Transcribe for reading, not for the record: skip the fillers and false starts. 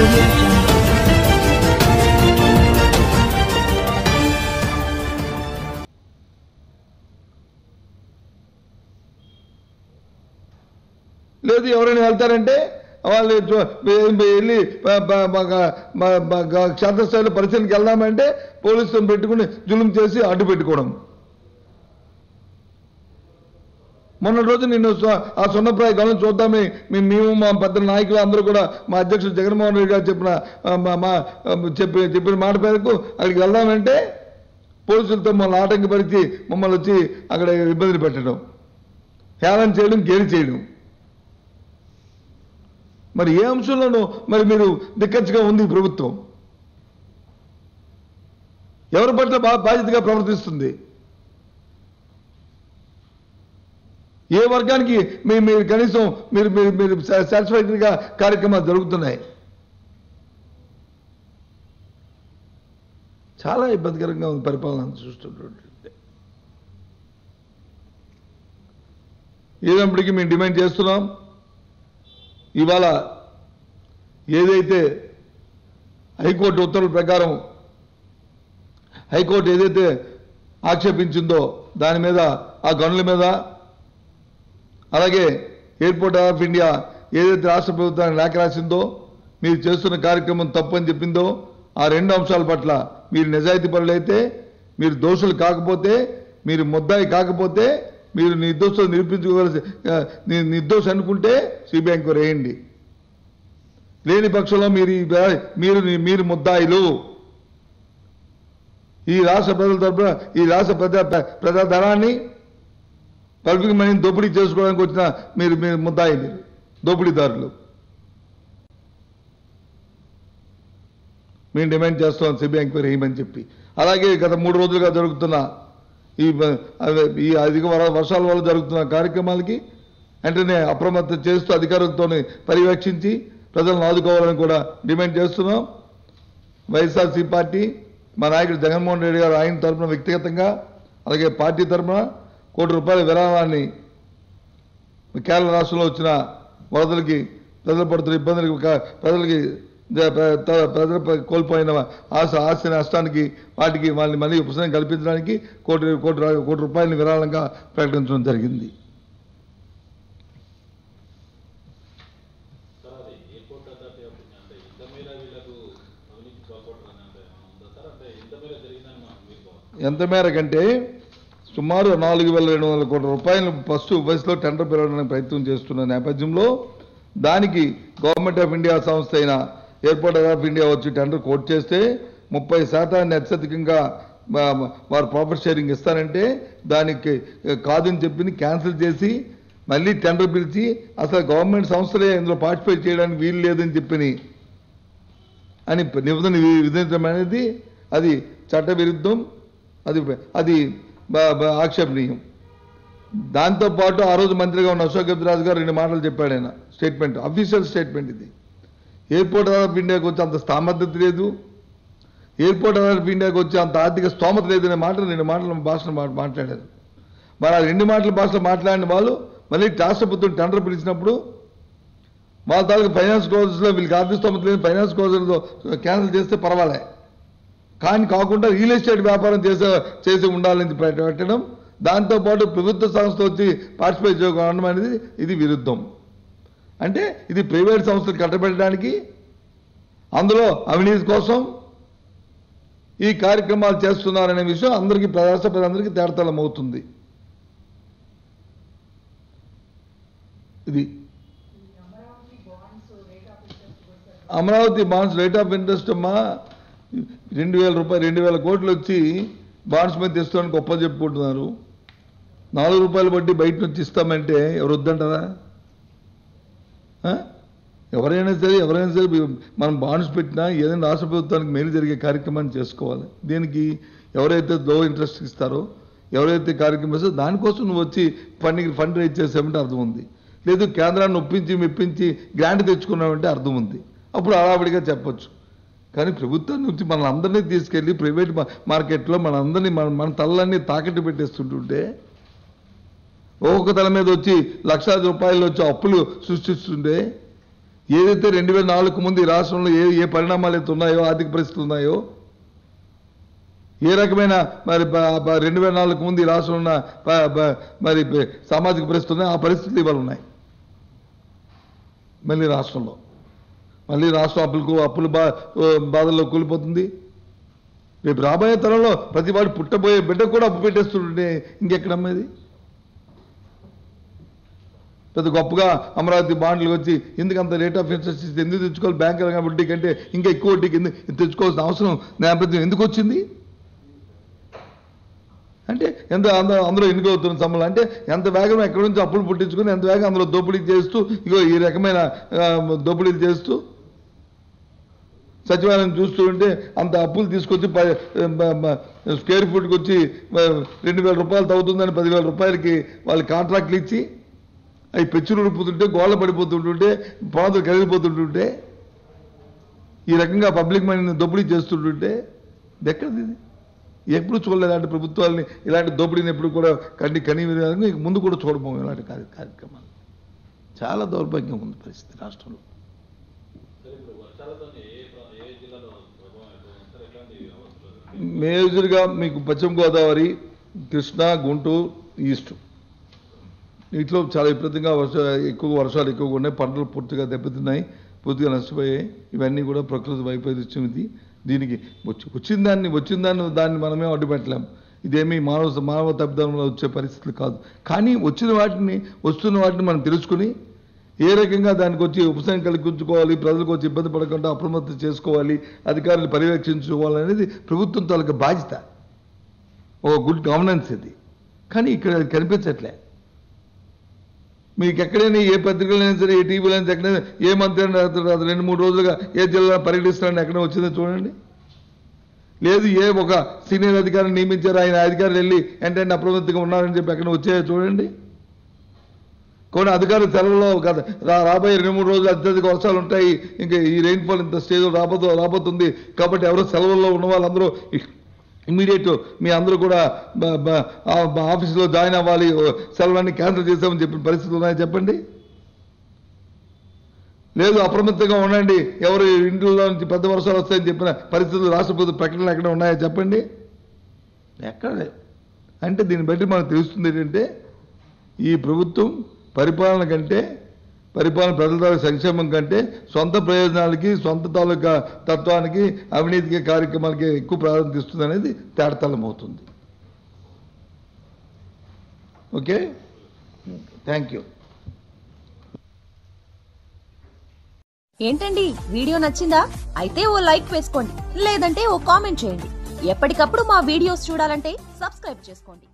audio jungle. లేదు ఎవరైనా వెళ్తారంటే వాళ్ళు వెళ్ళి క్షేత్రస్థాయిలో పరిశీలనకి వెళ్దామంటే పోలీసులను పెట్టుకుని జులుం చేసి అడ్డు పెట్టుకోవడం. మొన్న రోజు నేను ఆ సున్నప్రాయ గమనం చూద్దామని మేము మా పెద్ద నాయకులు అందరూ కూడా మా అధ్యక్షుడు జగన్మోహన్ రెడ్డి గారు చెప్పిన మాట మేరకు అక్కడికి వెళ్దామంటే పోలీసులతో మమ్మల్ని ఆటంకపరిచి మమ్మల్ని వచ్చి అక్కడ ఇబ్బందులు పెట్టడం, హేళన చేయడం, గేలి చేయడం. మరి ఏ అంశంలోనూ మరి మీరు దిక్కచ్చుగా ఉంది ప్రభుత్వం? ఎవరి పట్ల బాధ్యతగా ప్రవర్తిస్తుంది? ఏ వర్గానికి మీరు కనీసం మీరు సాటిస్ఫాక్టరీగా కార్యక్రమాలు జరుగుతున్నాయి? చాలా ఇబ్బందికరంగా ఉంది పరిపాలన చూస్తుంటే. ఏదప్పటికీ మేము డిమాండ్ చేస్తున్నాం. ఇవాళ ఏదైతే హైకోర్టు ఉత్తర్వుల ప్రకారం హైకోర్టు ఏదైతే ఆక్షేపించిందో దాని మీద, ఆ గనుల మీద, అలాగే ఎయిర్పోర్ట్ ఆఫ్ ఇండియా ఏదైతే రాష్ట్ర ప్రభుత్వానికి లేఖ రాసిందో, మీరు చేస్తున్న కార్యక్రమం తప్పని చెప్పిందో, ఆ రెండు అంశాల పట్ల మీరు నిజాయితీ పరులైతే, మీరు దోషులు కాకపోతే, మీరు ముద్దాయి కాకపోతే, మీరు నిర్దోషం నిరూపించుకోవాల్సి నిర్దోషం అనుకుంటే సిబిఐ ఎంక్వైరీ వేయండి. లేని పక్షంలో మీరు ముద్దాయిలు. ఈ రాష్ట్ర ప్రజల తరఫున ఈ రాష్ట్ర ప్రజాధనాన్ని పబ్లిక్ మనీని దోపిడీ చేసుకోవడానికి వచ్చిన మీరు ముద్దాయి, మీరు దోపిడీదారులు. మేము డిమాండ్ చేస్తున్నాం సిబిఐ ఎంక్వైరీ వేయమని చెప్పి. అలాగే గత 3 రోజులుగా జరుగుతున్న ఈ అధిక వర్షాల వల్ల జరుగుతున్న కార్యక్రమాలకి వెంటనే అప్రమత్తం చేస్తూ అధికారులతో పర్యవేక్షించి ప్రజలను ఆదుకోవాలని కూడా డిమాండ్ చేస్తున్నాం. వైఎస్ఆర్సీ పార్టీ, మా నాయకుడు జగన్మోహన్ రెడ్డి గారు ఆయన తరఫున వ్యక్తిగతంగా, అలాగే పార్టీ తరఫున ₹1 కోటి విరాళాన్ని కేరళ రాష్ట్రంలో వచ్చిన వరదలకి, ప్రజలు పడుతున్న ఇబ్బందులకి, ప్రజలు కోల్పోయిన ఆస్తి నష్టానికి వాటికి వాళ్ళని మళ్ళీ ఉపశమనం కల్పించడానికి కోటి రూపాయలని విరాళంగా ప్రకటించడం జరిగింది. ఎంత మేరకంటే సుమారు ₹4,200 కోట్ల ఫస్ట్ బస్సులో టెండర్ పిలవడానికి ప్రయత్నం చేస్తున్న నేపథ్యంలో దానికి గవర్నమెంట్ ఆఫ్ ఇండియా సంస్థ అయిన ఎయిర్పోర్ట్ ఆఫ్ ఇండియా వచ్చి టెండర్ కోట్ చేస్తే 30% అత్యధికంగా వారు ప్రాఫిట్ షేరింగ్ ఇస్తారంటే దానికి కాదని చెప్పింది క్యాన్సిల్ చేసి మళ్ళీ టెండర్ పిలిచి అసలు గవర్నమెంట్ సంస్థలే ఇందులో పార్టిసిపేట్ చేయడానికి వీలు లేదని చెప్పని అని నిబంధన విధించడం అనేది అది చట్ట విరుద్ధం, అది ఆక్షేపణీయం. దాంతోపాటు ఆ రోజు మంత్రిగా ఉన్న అశోక్ గజరాజు గారు 2 మాటలు చెప్పాడు. ఆయన స్టేట్మెంట్, అఫీషియల్ స్టేట్మెంట్ ఇది. ఎయిర్పోర్ట్ ఆఫ్ ఇండియాకి వచ్చి అంత స్థామర్థత లేదు, ఎయిర్పోర్ట్ ఆఫ్ ఇండియాకి వచ్చి అంత ఆర్థిక స్తోమత లేదనే మాటలు 2 మాటల భాషలో మాట్లాడారు. మరి ఆ 2 మాటల భాషలో మాట్లాడిన వాళ్ళు మళ్ళీ రాష్ట్ర ప్రభుత్వం టెండర్ పిలిచినప్పుడు వాళ్ళ తాలూకు ఫైనాన్స్ క్లోజర్స్లో వీళ్ళకి ఆర్థిక స్తోమత లేదు, ఫైనాన్స్ క్లోజర్లో క్యాన్సిల్ చేస్తే పర్వాలే, కానీ కాకుండా రియల్ ఎస్టేట్ వ్యాపారం చేసి ఉండాలని పెట్టడం, దాంతోపాటు ప్రభుత్వ సంస్థ వచ్చి పార్టిసిపేట్ చేయడం అనేది ఇది విరుద్ధం. అంటే ఇది ప్రైవేట్ సంస్థలు కట్టబెట్టడానికి, అందులో అవినీతి కోసం ఈ కార్యక్రమాలు చేస్తున్నారనే విషయం అందరికీ, రాష్ట్ర ప్రజలందరికీ తేటతెల్లం అవుతుంది. ఇది Amaravati bonds rate of interest అమ్మా ₹2,000 కోట్లు వచ్చి బాండ్స్ మీద తెస్తామని గొప్ప చెప్పుకుంటున్నారు. ₹4 వడ్డీ బయట నుంచి ఇస్తామంటే ఎవరు వద్దంటారా? ఎవరైనా సరే మనం బాండ్స్ పెట్టినా ఏదైనా రాష్ట్ర ప్రభుత్వానికి మేలు జరిగే కార్యక్రమాన్ని చేసుకోవాలి. దీనికి ఎవరైతే లో ఇంట్రెస్ట్ ఇస్తారో, ఎవరైతే కార్యక్రమం ఇస్తారో దానికోసం నువ్వు వచ్చి ఫండ్ రైజ్ చేసామంటే అర్థం ఉంది. లేదు కేంద్రాన్ని మెప్పించి గ్రాంట్ తెచ్చుకున్నామంటే అర్థం ఉంది. అప్పుడు హడావిడిగా చెప్పొచ్చు. కానీ ప్రభుత్వం నుంచి మన అందరినీ తీసుకెళ్లి ప్రైవేట్ మార్కెట్లో మన తలలన్నీ తాకట్టు పెట్టేస్తుంటుంటే ఒక్కొక్క తల మీద వచ్చి లక్షలాది రూపాయలు వచ్చి అప్పులు సృష్టిస్తుంటే ఏదైతే 2004 ముందు ఈ రాష్ట్రంలో ఏ పరిణామాలు అయితే ఉన్నాయో, ఆర్థిక పరిస్థితులు ఉన్నాయో, ఏ రకమైన మరి 2004 ముందు ఈ రాష్ట్రంలో ఉన్న మరి సామాజిక పరిస్థితులు ఉన్నాయి, ఆ పరిస్థితులు ఇవాళ ఉన్నాయి. మళ్ళీ రాష్ట్రం అప్పుల బాధల్లో కూలిపోతుంది. రేపు రాబోయే తరంలో ప్రతి వాడు పుట్టబోయే బిడ్డ కూడా అప్పు పెట్టేస్తుంటే ఇంకెక్కడమ్మేది? పెద్ద గొప్పగా అమరావతి బాండ్లు వచ్చి ఎందుకు అంత రేట్ ఆఫ్ ఇంట్రెస్ట్ ఎందుకు తెచ్చుకోవాలి? బ్యాంకుల వడ్డీ కంటే ఇంకా ఎక్కువ వడ్డీకి ఎందుకు తెచ్చుకోవాల్సిన అవసరం నేపథ్యం ఎందుకు వచ్చింది? అంటే అందులో ఎన్నిక అవుతున్న సమయంలో అంటే ఎంత వేగం ఎక్కడి నుంచి అప్పులు పుట్టించుకుని ఎంత వేగం అందులో దోపిడీ చేస్తూ ఈ రకమైన దోపిడీలు చేస్తూ సచివాలయం చూస్తూ ఉంటే అంత అప్పులు తీసుకొచ్చి స్క్వేర్ ఫీట్కి వచ్చి 2,000 రూపాయలు తగ్గుతుందని 10,000 రూపాయలకి వాళ్ళు కాంట్రాక్ట్లు ఇచ్చి అవి పెచ్చులు ఉడిపోతుంటే, గోళ్ళ పడిపోతుంటుంటే, పాదులు కదిలిపోతుంటుంటే, ఈ రకంగా పబ్లిక్ మనీని దోపిడీ చేస్తుంటుంటే ఎక్కడిది? ఎప్పుడు చూడలేదు ఇలాంటి ప్రభుత్వాలని, ఇలాంటి దోపిడీని ఎప్పుడు కూడా కని విధానంగా ముందు కూడా చూడబోము ఇలాంటి కార్యక్రమాలు. చాలా దౌర్భాగ్యం ఉంది పరిస్థితి రాష్ట్రంలో. మేజర్గా మీకు పశ్చిమ గోదావరి, కృష్ణా, గుంటూరు, ఈస్ట్ వీటిలో చాలా విపరీతంగా వర్షాలు ఎక్కువగా ఉన్నాయి. పంటలు పూర్తిగా దెబ్బతిన్నాయి, పూర్తిగా నష్టపోయాయి. ఇవన్నీ కూడా ప్రకృతి వైపరీత్యం. ఇది దీనికి వచ్చిన దాన్ని మనమే అడ్డుపెట్టలేము. ఇదేమీ మానవ తప్పిదంలో వచ్చే పరిస్థితులు కాదు. కానీ వస్తున్న వాటిని మనం తెలుసుకుని ఏ రకంగా దానికి వచ్చి ఉపశమనం కలిగించుకోవాలి, ప్రజలకు వచ్చి ఇబ్బంది పడకుండా అప్రమత్తం చేసుకోవాలి, అధికారులు పర్యవేక్షించుకోవాలనేది ప్రభుత్వం తాలూకా బాధ్యత. ఒక గుడ్ గవర్నెన్స్ ఇది. కానీ ఇక్కడ అది కనిపించట్లే. మీకు ఎక్కడైనా ఏ పత్రికలైనా సరే, ఏ టీవీలో అయినా ఎక్కడైనా ఏ మంత్రి 2-3 రోజులుగా ఏ జిల్లా పర్యటిస్తున్నాడని ఎక్కడ వచ్చిందో చూడండి. లేదు ఏ ఒక సీనియర్ అధికారిని నియమించారు, ఆయన అధికారులు వెళ్ళి వెంటనే అప్రమత్తంగా ఉన్నారని చెప్పి ఎక్కడ వచ్చాయో చూడండి. కొన్ని అధికారులు సెలవులో రాబోయే 2-3 రోజులు అత్యధిక వర్షాలు ఉంటాయి, ఇంకా ఈ రెయిన్ఫాల్ ఇంత స్టేజ్ రాబోతుంది కాబట్టి ఎవరో సెలవుల్లో ఉన్న వాళ్ళందరూ ఇమీడియట్ మీ అందరూ కూడా ఆఫీసులో జాయిన్ అవ్వాలి, సెలవులన్నీ క్యాన్సిల్ చేసామని చెప్పిన పరిస్థితులు ఉన్నాయో చెప్పండి. లేదు అప్రమత్తంగా ఉండండి, ఎవరు ఇంట్లో నుంచి పెద్ద వర్షాలు వస్తాయని చెప్పిన పరిస్థితులు రాష్ట్ర ప్రభుత్వ ప్రకటనలు ఎక్కడ ఉన్నాయో చెప్పండి. ఎక్కడ? అంటే దీన్ని బట్టి మనకు తెలుస్తుంది ఏంటంటే ఈ ప్రభుత్వం పరిపాలన ప్రజల తాలూకా సంక్షేమం కంటే సొంత ప్రయోజనాలకి, సొంత తాలూకా తత్వానికి, అవినీతికి కార్యక్రమాలకి ఎక్కువ ప్రాధాన్యత ఇస్తుంది అనేది తేటతెల్లం అవుతుంది. Okay, thank you. ఏంటండి వీడియో నచ్చిందా? అయితే ఓ లైక్ వేసుకోండి, లేదంటే ఓ కామెంట్ చేయండి. ఎప్పటికప్పుడు మా వీడియోస్ చూడాలంటే సబ్స్క్రైబ్ చేసుకోండి.